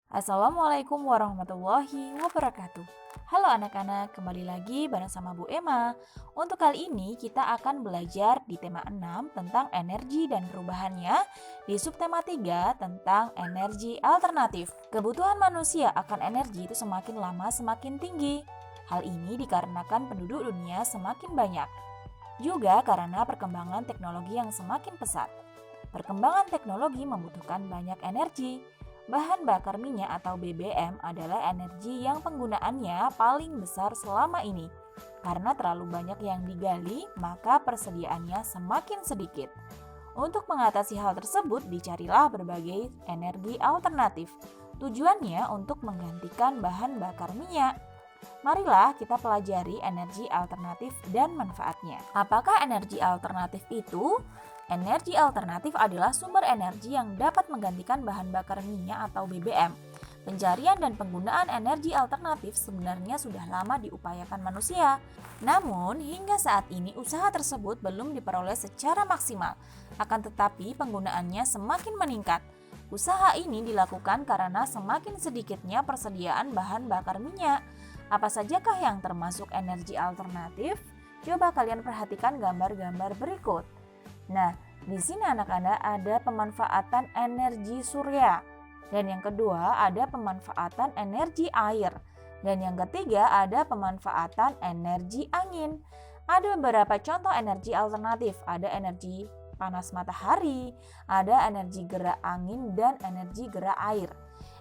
Assalamualaikum warahmatullahi wabarakatuh. Halo anak-anak, kembali lagi bareng sama Bu Emma. Untuk kali ini kita akan belajar di tema 6 tentang energi dan perubahannya, di subtema 3 tentang energi alternatif. Kebutuhan manusia akan energi itu semakin lama semakin tinggi. Hal ini dikarenakan penduduk dunia semakin banyak. Juga karena perkembangan teknologi yang semakin pesat. Perkembangan teknologi membutuhkan banyak energi. Bahan bakar minyak atau BBM adalah energi yang penggunaannya paling besar selama ini. Karena terlalu banyak yang digali, maka persediaannya semakin sedikit. Untuk mengatasi hal tersebut, dicarilah berbagai energi alternatif. Tujuannya untuk menggantikan bahan bakar minyak. Marilah kita pelajari energi alternatif dan manfaatnya. Apakah energi alternatif itu? Energi alternatif adalah sumber energi yang dapat menggantikan bahan bakar minyak atau BBM. Pencarian dan penggunaan energi alternatif sebenarnya sudah lama diupayakan manusia. Namun, hingga saat ini usaha tersebut belum diperoleh secara maksimal. Akan tetapi, penggunaannya semakin meningkat. Usaha ini dilakukan karena semakin sedikitnya persediaan bahan bakar minyak. Apa sajakah yang termasuk energi alternatif? Coba kalian perhatikan gambar-gambar berikut. Nah, di sini anak-anak ada pemanfaatan energi surya. Dan yang kedua ada pemanfaatan energi air. Dan yang ketiga ada pemanfaatan energi angin. Ada beberapa contoh energi alternatif. Ada energi panas matahari, ada energi gerak angin, dan energi gerak air.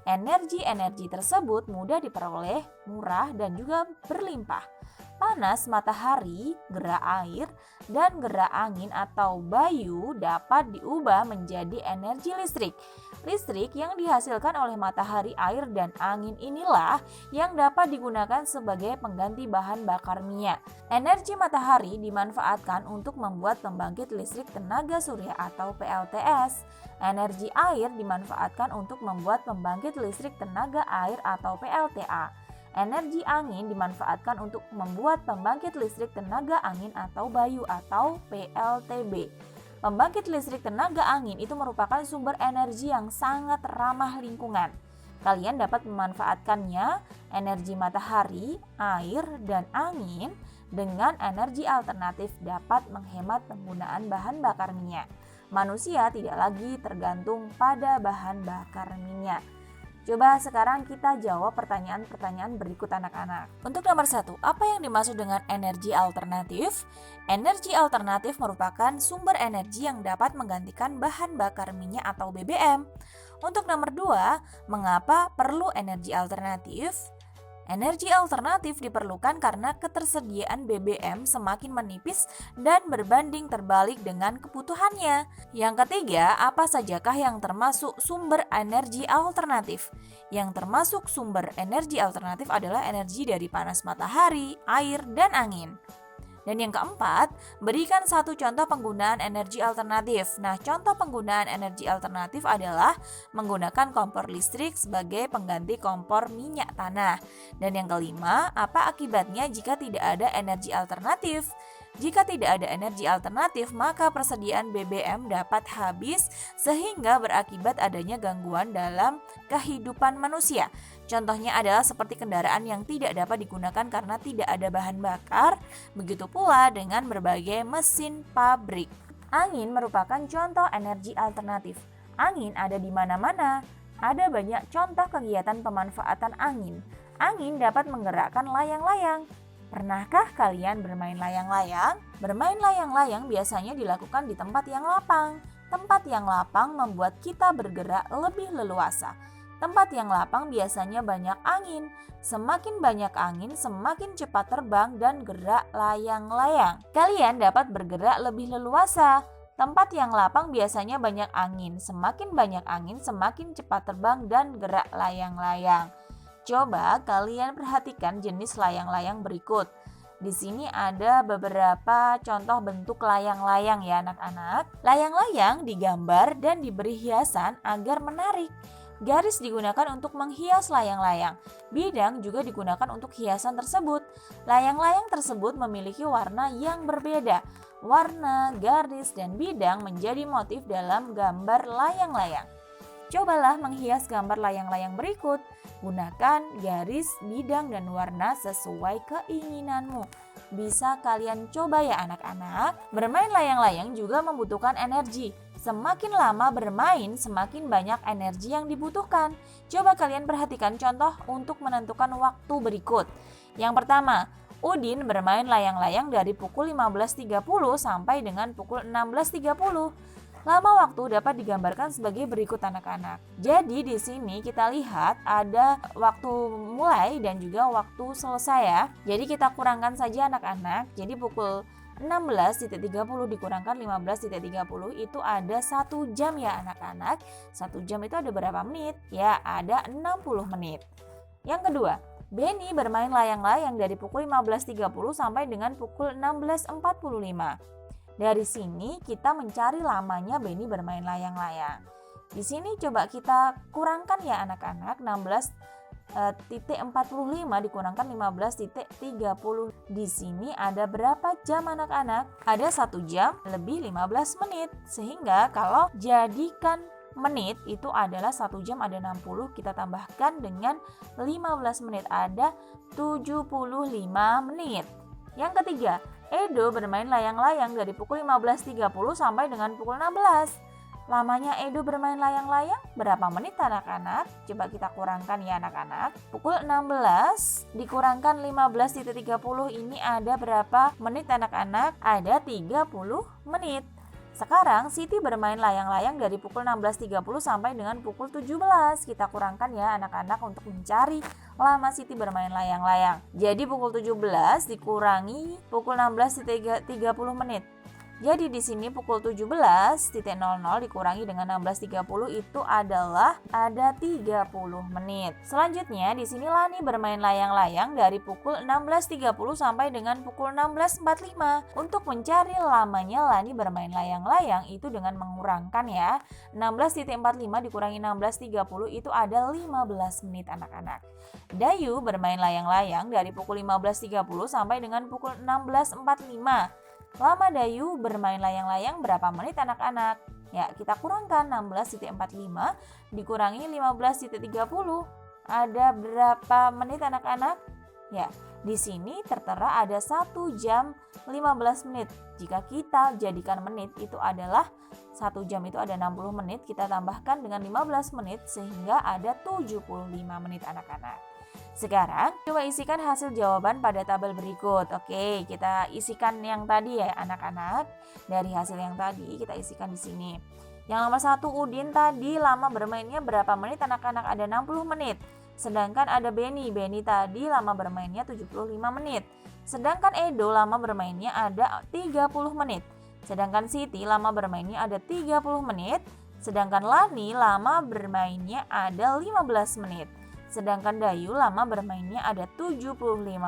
Energi-energi tersebut mudah diperoleh, murah, dan juga berlimpah. Panas matahari, gerak air, dan gerak angin atau bayu dapat diubah menjadi energi listrik. Listrik yang dihasilkan oleh matahari, air, dan angin inilah yang dapat digunakan sebagai pengganti bahan bakar minyak. Energi matahari dimanfaatkan untuk membuat pembangkit listrik tenaga surya atau PLTS. Energi air dimanfaatkan untuk membuat pembangkit listrik tenaga air atau PLTA. Energi angin dimanfaatkan untuk membuat pembangkit listrik tenaga angin atau bayu atau PLTB. Pembangkit listrik tenaga angin itu merupakan sumber energi yang sangat ramah lingkungan. Kalian dapat memanfaatkannya, energi matahari, air, dan angin dengan energi alternatif dapat menghemat penggunaan bahan bakar minyak. Manusia tidak lagi tergantung pada bahan bakar minyak. Coba sekarang kita jawab pertanyaan-pertanyaan berikut anak-anak. Untuk nomor 1, apa yang dimaksud dengan energi alternatif? Energi alternatif merupakan sumber energi yang dapat menggantikan bahan bakar minyak atau BBM. Untuk nomor 2, mengapa perlu energi alternatif? Energi alternatif diperlukan karena ketersediaan BBM semakin menipis dan berbanding terbalik dengan kebutuhannya. Yang ketiga, apa sajakah yang termasuk sumber energi alternatif? Yang termasuk sumber energi alternatif adalah energi dari panas matahari, air, dan angin. Dan yang keempat, berikan satu contoh penggunaan energi alternatif. Nah, contoh penggunaan energi alternatif adalah menggunakan kompor listrik sebagai pengganti kompor minyak tanah. Dan yang kelima, apa akibatnya jika tidak ada energi alternatif? Jika tidak ada energi alternatif, maka persediaan BBM dapat habis sehingga berakibat adanya gangguan dalam kehidupan manusia. Contohnya adalah seperti kendaraan yang tidak dapat digunakan karena tidak ada bahan bakar, begitu pula dengan berbagai mesin pabrik. Angin merupakan contoh energi alternatif. Angin ada di mana-mana. Ada banyak contoh kegiatan pemanfaatan angin. Angin dapat menggerakkan layang-layang. Pernahkah kalian bermain layang-layang? Bermain layang-layang biasanya dilakukan di tempat yang lapang. Tempat yang lapang membuat kita bergerak lebih leluasa. Tempat yang lapang biasanya banyak angin. Semakin banyak angin, semakin cepat terbang dan gerak layang-layang. Kalian dapat bergerak lebih leluasa. Tempat yang lapang biasanya banyak angin. Semakin banyak angin, semakin cepat terbang dan gerak layang-layang. Coba kalian perhatikan jenis layang-layang berikut. Di sini ada beberapa contoh bentuk layang-layang ya anak-anak. Layang-layang digambar dan diberi hiasan agar menarik. Garis digunakan untuk menghias layang-layang. Bidang juga digunakan untuk hiasan tersebut. Layang-layang tersebut memiliki warna yang berbeda. Warna, garis, dan bidang menjadi motif dalam gambar layang-layang. Cobalah menghias gambar layang-layang berikut. Gunakan garis, bidang, dan warna sesuai keinginanmu. Bisa kalian coba ya anak-anak. Bermain layang-layang juga membutuhkan energi. Semakin lama bermain, semakin banyak energi yang dibutuhkan. Coba kalian perhatikan contoh untuk menentukan waktu berikut. Yang pertama, Udin bermain layang-layang dari pukul 15.30 sampai dengan pukul 16.30. Lama waktu dapat digambarkan sebagai berikut anak-anak. Jadi di sini kita lihat ada waktu mulai dan juga waktu selesai ya. Jadi kita kurangkan saja anak-anak. Jadi pukul 16.30 dikurangkan 15.30 itu ada 1 jam ya anak-anak. 1 jam itu ada berapa menit? Ya ada 60 menit. Yang kedua, Benny bermain layang-layang dari pukul 15.30 sampai dengan pukul 16.45. Dari sini kita mencari lamanya Benny bermain layang-layang. Di sini coba kita kurangkan ya anak-anak, 16.45 dikurangkan 15.30. Di sini ada berapa jam anak-anak? Ada 1 jam lebih 15 menit. Sehingga kalau jadikan menit itu adalah 1 jam ada 60, kita tambahkan dengan 15 menit ada 75 menit. Yang ketiga, Edo bermain layang-layang dari pukul 15.30 sampai dengan pukul 16. Lamanya Edo bermain layang-layang berapa menit anak-anak? Coba kita kurangkan ya anak-anak. Pukul 16 dikurangkan 15.30 ini ada berapa menit anak-anak? Ada 30 menit. Sekarang Siti bermain layang-layang dari pukul 16.30 sampai dengan pukul 17. Kita kurangkan ya anak-anak untuk mencari lama Siti bermain layang-layang. Jadi pukul 17 dikurangi pukul 16.30 menit. Jadi di sini pukul 17.00 dikurangi dengan 16.30 itu adalah ada 30 menit. Selanjutnya di sini Lani bermain layang-layang dari pukul 16.30 sampai dengan pukul 16.45. Untuk mencari lamanya Lani bermain layang-layang itu dengan mengurangkan ya. 16.45 dikurangi 16.30 itu ada 15 menit anak-anak. Dayu bermain layang-layang dari pukul 15.30 sampai dengan pukul 16.45. Lama Dayu bermain layang-layang berapa menit anak-anak? Ya, kita kurangkan 16.45 dikurangi 15.30. Ada berapa menit anak-anak? Ya, di sini tertera ada 1 jam 15 menit. Jika kita jadikan menit itu adalah 1 jam itu ada 60 menit, kita tambahkan dengan 15 menit sehingga ada 75 menit anak-anak. Sekarang coba isikan hasil jawaban pada tabel berikut. Oke, kita isikan yang tadi ya anak-anak. Dari hasil yang tadi kita isikan di sini. Yang nomor 1 Udin tadi lama bermainnya berapa menit anak-anak? Ada 60 menit. Sedangkan ada Benny tadi lama bermainnya 75 menit. Sedangkan Edo lama bermainnya ada 30 menit. Sedangkan Siti lama bermainnya ada 30 menit. Sedangkan Lani lama bermainnya ada 15 menit. Sedangkan Dayu lama bermainnya ada 75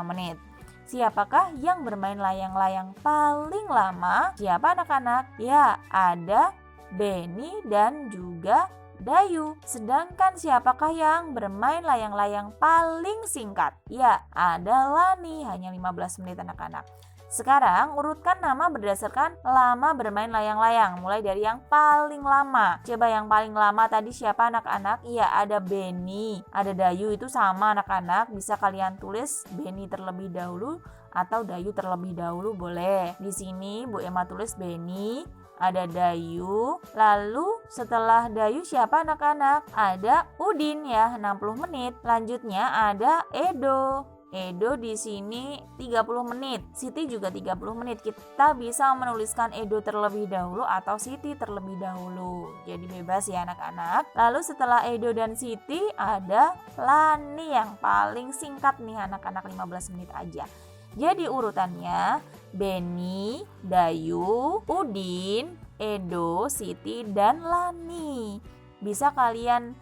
menit. Siapakah yang bermain layang-layang paling lama? Siapa anak-anak? Ya, ada Benny dan juga Dayu. Sedangkan siapakah yang bermain layang-layang paling singkat? Ya, ada Lani, hanya 15 menit anak-anak. Sekarang urutkan nama berdasarkan lama bermain layang-layang, mulai dari yang paling lama. Coba yang paling lama tadi siapa anak-anak? Iya, ada Benny, ada Dayu, itu sama anak-anak. Bisa kalian tulis Benny terlebih dahulu atau Dayu terlebih dahulu boleh. Di sini Bu Emma tulis Benny, ada Dayu. Lalu setelah Dayu siapa anak-anak? Ada Udin ya, 60 menit. Lanjutnya ada Edo. Edo di sini 30 menit, Siti juga 30 menit. Kita bisa menuliskan Edo terlebih dahulu atau Siti terlebih dahulu. Jadi bebas ya anak-anak. Lalu setelah Edo dan Siti ada Lani yang paling singkat nih anak-anak, 15 menit aja. Jadi urutannya Benny, Dayu, Udin, Edo, Siti, dan Lani. Bisa kalian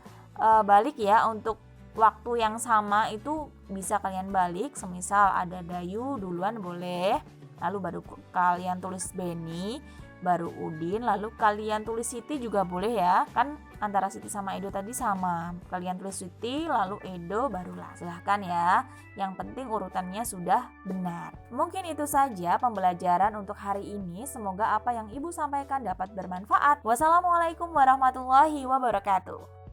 balik ya untuk waktu yang sama itu bisa kalian balik. Semisal ada Dayu duluan boleh, lalu baru kalian tulis Benny, baru Udin, lalu kalian tulis Siti juga boleh ya. Kan antara Siti sama Edo tadi sama. Kalian tulis Siti lalu Edo barulah. Silahkan ya. Yang penting urutannya sudah benar. Mungkin itu saja pembelajaran untuk hari ini. Semoga apa yang Ibu sampaikan dapat bermanfaat. Wassalamualaikum warahmatullahi wabarakatuh.